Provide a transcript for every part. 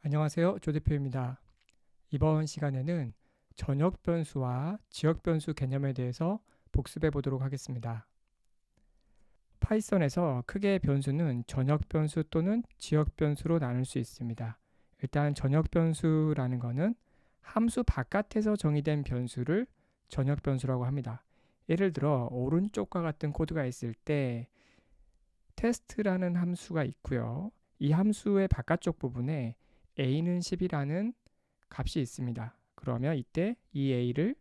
안녕하세요. 조 대표입니다. 이번 시간에는 전역 변수와 지역 변수 개념에 대해서 복습해 보도록 하겠습니다. 파이썬에서 크게 변수는 전역 변수 또는 지역 변수로 나눌 수 있습니다. 일단 전역 변수라는 것은 함수 바깥에서 정의된 변수를 전역 변수라고 합니다. 예를 들어 오른쪽과 같은 코드가 있을 때 테스트라는 함수가 있고요. 이 함수의 바깥쪽 부분에 a는 10이라는 값이 있습니다. 그러면 이때 이 a를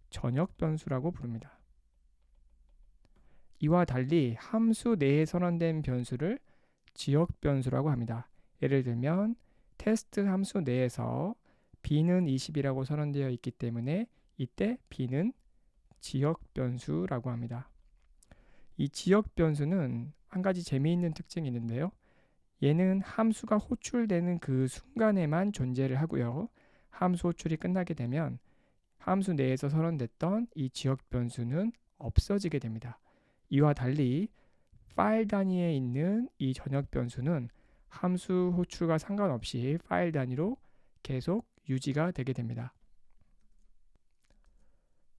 전역 변수라고 부릅니다. 이와 달리 함수 내에 선언된 변수를 지역 변수라고 합니다. 예를 들면 테스트 함수 내에서 b는 20이라고 선언되어 있기 때문에 이때 b는 지역 변수라고 합니다. 이 지역 변수는 한 가지 재미있는 특징이 있는데요. 얘는 함수가 호출되는 그 순간에만 존재를 하고요. 함수 호출이 끝나게 되면 함수 내에서 선언됐던 이 지역 변수는 없어지게 됩니다. 이와 달리 파일 단위에 있는 이 전역 변수는 함수 호출과 상관없이 파일 단위로 계속 유지가 되게 됩니다.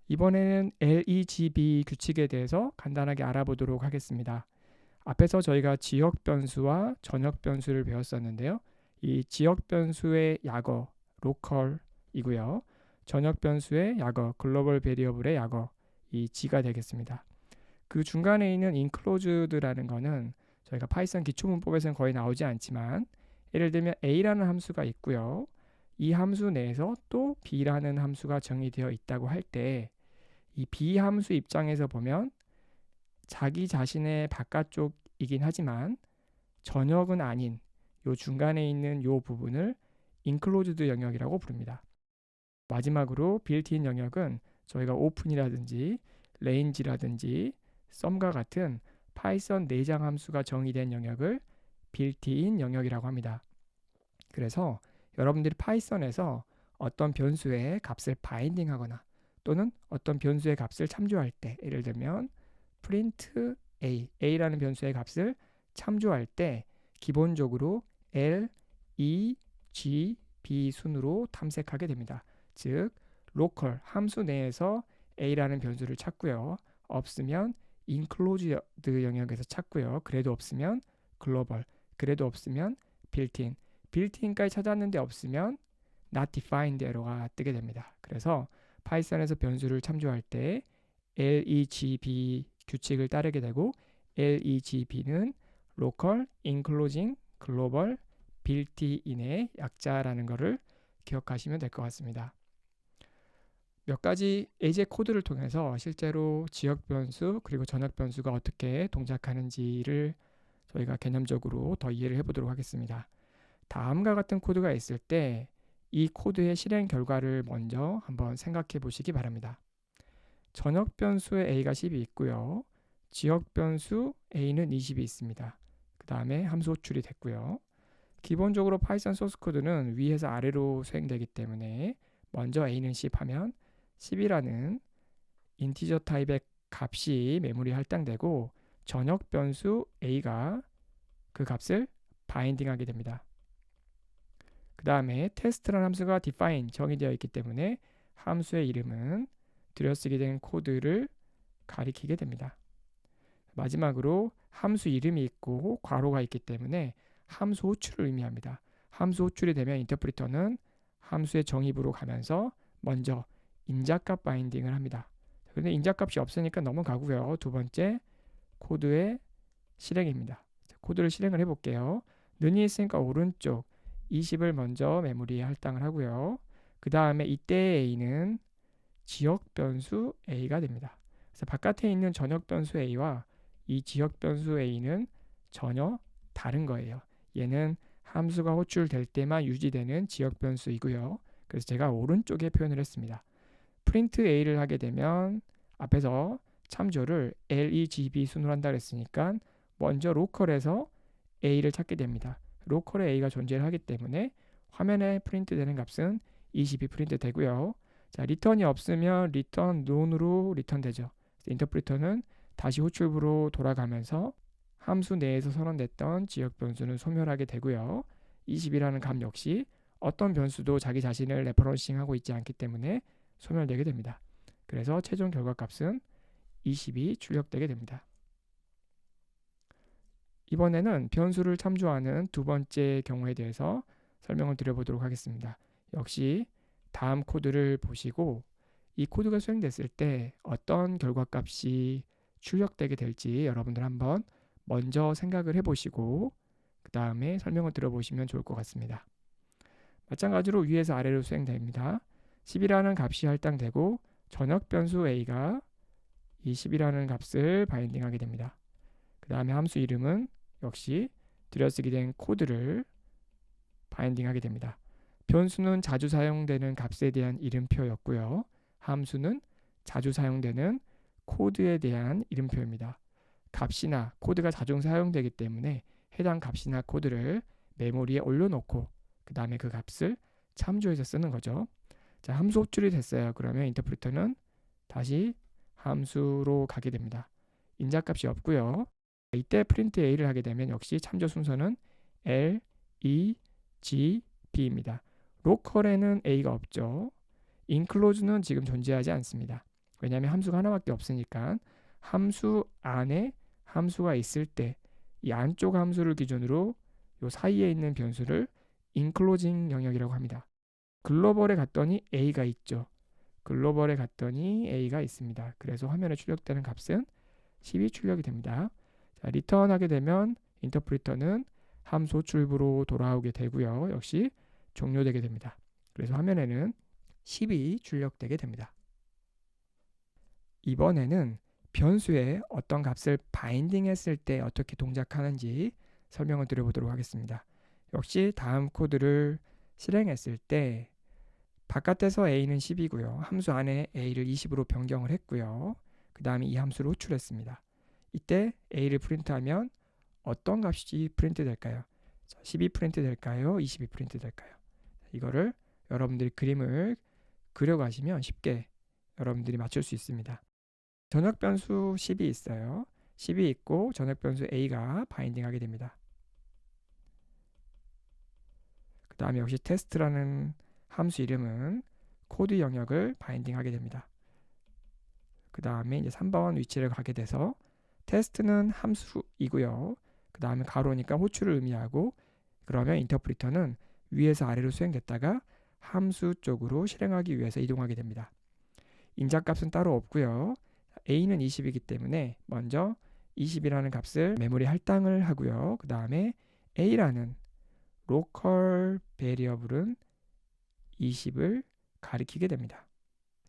이번에는 LEGB 규칙에 대해서 간단하게 알아보도록 하겠습니다. 앞에서 저희가 지역 변수와 전역 변수를 배웠었는데요. 이 지역 변수의 약어 로컬이고요. 전역 변수의 약어 글로벌 베리어블의 약어 이 G가 되겠습니다. 그 중간에 있는 inclosed라는 거는 저희가 파이썬 기초문법에서는 거의 나오지 않지만 예를 들면 a라는 함수가 있고요. 이 함수 내에서 또 b라는 함수가 정의되어 있다고 할 때 이 b 함수 입장에서 보면 자기 자신의 바깥쪽이긴 하지만 전역은 아닌 요 중간에 있는 요 부분을 inclosed 영역이라고 부릅니다. 마지막으로 built-in 영역은 저희가 open이라든지 range라든지 sum과 같은 파이썬 내장 함수가 정의된 영역을 built-in 영역이라고 합니다. 그래서 여러분들이 파이썬에서 어떤 변수의 값을 바인딩하거나 또는 어떤 변수의 값을 참조할 때 예를 들면 print a라는 변수의 값을 참조할 때 기본적으로 L, E, G, B 순으로 탐색하게 됩니다. 즉 local 함수 내에서 a라는 변수를 찾고요. 없으면 inclosed 영역에서 찾고요. 그래도 없으면 global, 그래도 없으면 built-in, built-in까지 찾았는데 없으면 not defined 에러가 뜨게 됩니다. 그래서 파이썬에서 변수를 참조할 때 LEGB 규칙을 따르게 되고 LEGB는 local, including, global, built-in의 약자라는 것을 기억하시면 될 것 같습니다. 몇 가지 예제 코드를 통해서 실제로 지역 변수 그리고 전역 변수가 어떻게 동작하는지를 저희가 개념적으로 더 이해를 해보도록 하겠습니다. 다음과 같은 코드가 있을 때 이 코드의 실행 결과를 먼저 한번 생각해 보시기 바랍니다. 전역 변수에 a가 10이 있고요. 지역 변수 a는 20이 있습니다. 그 다음에 함수 호출이 됐고요. 기본적으로 파이썬 소스 코드는 위에서 아래로 수행되기 때문에 먼저 a는 10 하면 10이라는 인티저 타입의 값이 메모리에 할당되고 전역 변수 a가 그 값을 바인딩하게 됩니다. 그 다음에 테스트라는 함수가 define 정의되어 있기 때문에 함수의 이름은 들여쓰게 된 코드를 가리키게 됩니다. 마지막으로 함수 이름이 있고 괄호가 있기 때문에 함수 호출을 의미합니다. 함수 호출이 되면 인터프리터는 함수의 정의부로 가면서 먼저 인자값 바인딩을 합니다. 그런데 인자값이 없으니까 넘어가고요. 두 번째 코드의 실행입니다. 코드를 실행을 해볼게요. 는이 있으니까 오른쪽 20을 먼저 메모리에 할당을 하고요. 그 다음에 이때의 a는 지역 변수 a가 됩니다. 그래서 바깥에 있는 전역 변수 a와 이 지역 변수 a는 전혀 다른 거예요. 얘는 함수가 호출될 때만 유지되는 지역 변수이고요. 그래서 제가 오른쪽에 표현을 했습니다. print a를 하게 되면 앞에서 참조를 LEGB 순으로 한다 그랬으니까 먼저 로컬에서 a를 찾게 됩니다. 로컬에 a가 존재를 하기 때문에 화면에 프린트 되는 값은 20이 프린트 되고요. 자, 리턴이 없으면 리턴 none으로 리턴 되죠. 인터프리터는 다시 호출부로 돌아가면서 함수 내에서 선언됐던 지역 변수는 소멸하게 되고요. 20이라는 값 역시 어떤 변수도 자기 자신을 레퍼런싱하고 있지 않기 때문에 소멸되게 됩니다. 그래서 최종 결과값은 20이 출력되게 됩니다. 이번에는 변수를 참조하는 두 번째 경우에 대해서 설명을 드려보도록 하겠습니다. 역시 다음 코드를 보시고 이 코드가 수행됐을 때 어떤 결과값이 출력되게 될지 여러분들 한번 먼저 생각을 해보시고 그 다음에 설명을 들어보시면 좋을 것 같습니다. 마찬가지로 위에서 아래로 수행됩니다. 10이라는 값이 할당되고 전역 변수 a가 이 10이라는 값을 바인딩하게 됩니다. 그 다음에 함수 이름은 역시 들여쓰기 된 코드를 바인딩하게 됩니다. 변수는 자주 사용되는 값에 대한 이름표였고요. 함수는 자주 사용되는 코드에 대한 이름표입니다. 값이나 코드가 자주 사용되기 때문에 해당 값이나 코드를 메모리에 올려놓고 그 다음에 그 값을 참조해서 쓰는 거죠. 자, 함수 호출이 됐어요. 그러면 인터프리터는 다시 함수로 가게 됩니다. 인자값이 없고요. 이때 프린트 a를 하게 되면 역시 참조 순서는 L, E, G, B입니다. 로컬에는 a가 없죠. inclose는 지금 존재하지 않습니다. 왜냐하면 함수가 하나밖에 없으니까 함수 안에 함수가 있을 때 이 안쪽 함수를 기준으로 이 사이에 있는 변수를 inclosing 영역이라고 합니다. 글로벌에 갔더니 a가 있죠. 글로벌에 갔더니 a가 있습니다. 그래서 화면에 출력되는 값은 10이 출력이 됩니다. 자, 리턴하게 되면 인터프리터는 함수 출부로 돌아오게 되고요. 역시 종료되게 됩니다. 그래서 화면에는 10이 출력되게 됩니다. 이번에는 변수에 어떤 값을 바인딩 했을 때 어떻게 동작하는지 설명을 드려보도록 하겠습니다. 역시 다음 코드를 실행했을 때 바깥에서 a는 10이고요. 함수 안에 a를 20으로 변경을 했고요. 그 다음에 이 함수를 호출했습니다. 이때 a를 프린트하면 어떤 값이 프린트 될까요? 10이 프린트 될까요? 20이 프린트 될까요? 이거를 여러분들이 그림을 그려가시면 쉽게 여러분들이 맞출 수 있습니다. 전역 변수 10이 있어요. 10이 있고 전역 변수 a가 바인딩하게 됩니다. 그 다음에 역시 테스트라는 함수 이름은 코드 영역을 바인딩하게 됩니다. 그 다음에 이제 3번 위치를 가게 돼서 테스트는 함수이고요. 그 다음에 가로니까 호출을 의미하고 그러면 인터프리터는 위에서 아래로 수행됐다가 함수 쪽으로 실행하기 위해서 이동하게 됩니다. 인자값은 따로 없고요. a는 20이기 때문에 먼저 20이라는 값을 메모리 할당을 하고요. 그 다음에 a라는 로컬 베리어블은 20을 가리키게 됩니다.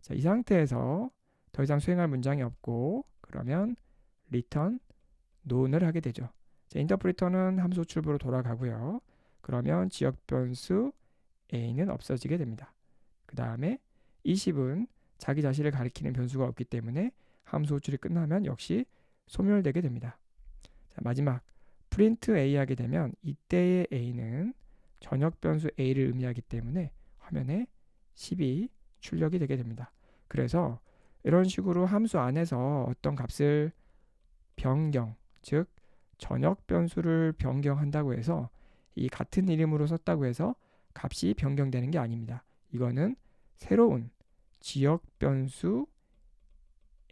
자, 이 상태에서 더 이상 수행할 문장이 없고 그러면 return none을 하게 되죠. 자, 인터프리터는 함수 출부로 돌아가고요. 그러면 지역 변수 a는 없어지게 됩니다. 그 다음에 20은 자기 자신을 가리키는 변수가 없기 때문에 함수 호출이 끝나면 역시 소멸되게 됩니다. 자, 마지막 print a 하게 되면 이때의 a는 전역 변수 a를 의미하기 때문에 화면에 10이 출력이 되게 됩니다. 그래서 이런 식으로 함수 안에서 어떤 값을 변경, 즉 전역 변수를 변경한다고 해서 이 같은 이름으로 썼다고 해서 값이 변경되는 게 아닙니다. 이거는 새로운 지역 변수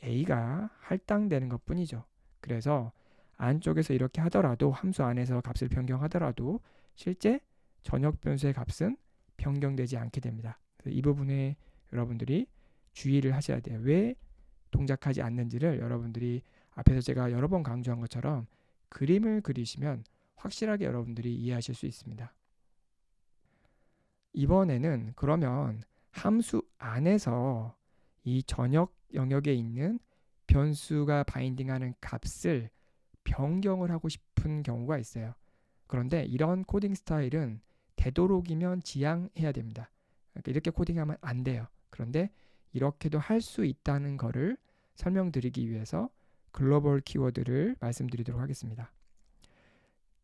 a가 할당되는 것 뿐이죠. 그래서 안쪽에서 이렇게 하더라도 함수 안에서 값을 변경하더라도 실제 전역 변수의 값은 변경되지 않게 됩니다. 이 부분에 여러분들이 주의를 하셔야 돼요. 왜 동작하지 않는지를 여러분들이 앞에서 제가 여러 번 강조한 것처럼 그림을 그리시면 확실하게 여러분들이 이해하실 수 있습니다. 이번에는 그러면 함수 안에서 이 전역 영역에 있는 변수가 바인딩하는 값을 변경을 하고 싶은 경우가 있어요. 그런데 이런 코딩 스타일은 되도록이면 지양해야 됩니다. 그러니까 이렇게 코딩하면 안 돼요. 그런데 이렇게도 할 수 있다는 것을 설명드리기 위해서 글로벌 키워드를 말씀드리도록 하겠습니다.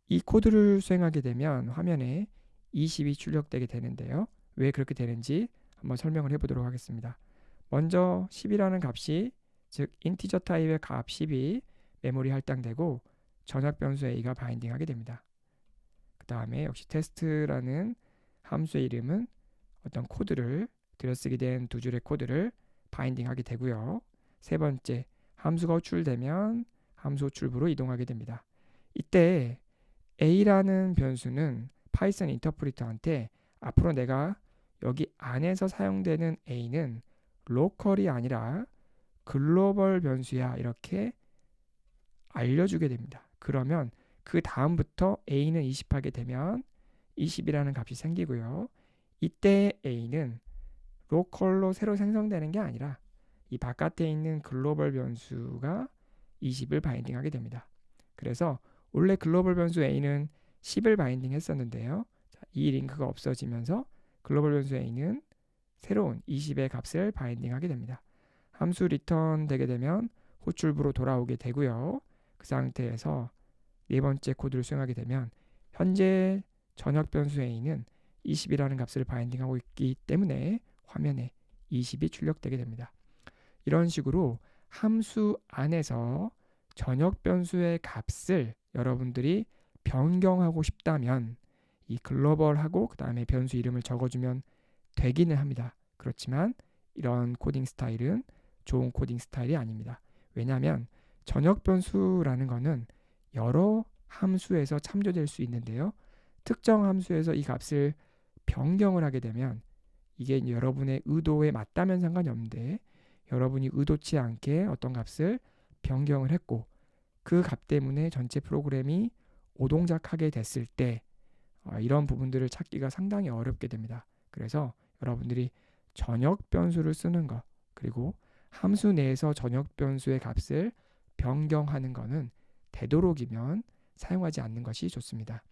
이 코드를 수행하게 되면 화면에 20이 출력되게 되는데요. 왜 그렇게 되는지 한번 설명을 해보도록 하겠습니다. 먼저 10이라는 값이 즉 인티저 타입의 값 10이 메모리 할당되고 전역 변수 a가 바인딩하게 됩니다. 그 다음에 역시 테스트라는 함수의 이름은 어떤 코드를 들여쓰게 된 두 줄의 코드를 바인딩하게 되고요. 세 번째, 함수가 호출되면 함수 호출부로 이동하게 됩니다. 이때 a라는 변수는 파이썬 인터프리터한테 앞으로 내가 여기 안에서 사용되는 a는 로컬이 아니라 글로벌 변수야 이렇게 알려주게 됩니다. 그러면 그 다음부터 a는 20하게 되면 20이라는 값이 생기고요. 이때 a는 로컬로 새로 생성되는 게 아니라 이 바깥에 있는 글로벌 변수가 20을 바인딩하게 됩니다. 그래서 원래 글로벌 변수 a는 10을 바인딩 했었는데요. 이 링크가 없어지면서 글로벌 변수 a는 새로운 20의 값을 바인딩하게 됩니다. 함수 리턴 되게 되면 호출부로 돌아오게 되고요. 그 상태에서 네 번째 코드를 수행하게 되면 현재 전역 변수 a는 20이라는 값을 바인딩하고 있기 때문에 화면에 20이 출력되게 됩니다. 이런 식으로 함수 안에서 전역 변수의 값을 여러분들이 변경하고 싶다면 이 글로벌하고 그 다음에 변수 이름을 적어주면 되기는 합니다. 그렇지만 이런 코딩 스타일은 좋은 코딩 스타일이 아닙니다. 왜냐하면 전역 변수라는 거는 여러 함수에서 참조될 수 있는데요. 특정 함수에서 이 값을 변경을 하게 되면 이게 여러분의 의도에 맞다면 상관이 없는데 여러분이 의도치 않게 어떤 값을 변경을 했고 그 값 때문에 전체 프로그램이 오동작하게 됐을 때 이런 부분들을 찾기가 상당히 어렵게 됩니다. 그래서 여러분들이 전역 변수를 쓰는 것 그리고 함수 내에서 전역 변수의 값을 변경하는 것은 되도록이면 사용하지 않는 것이 좋습니다.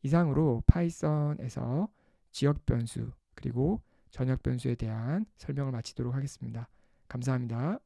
이상으로 파이썬에서 지역 변수 그리고 전역 변수에 대한 설명을 마치도록 하겠습니다. 감사합니다.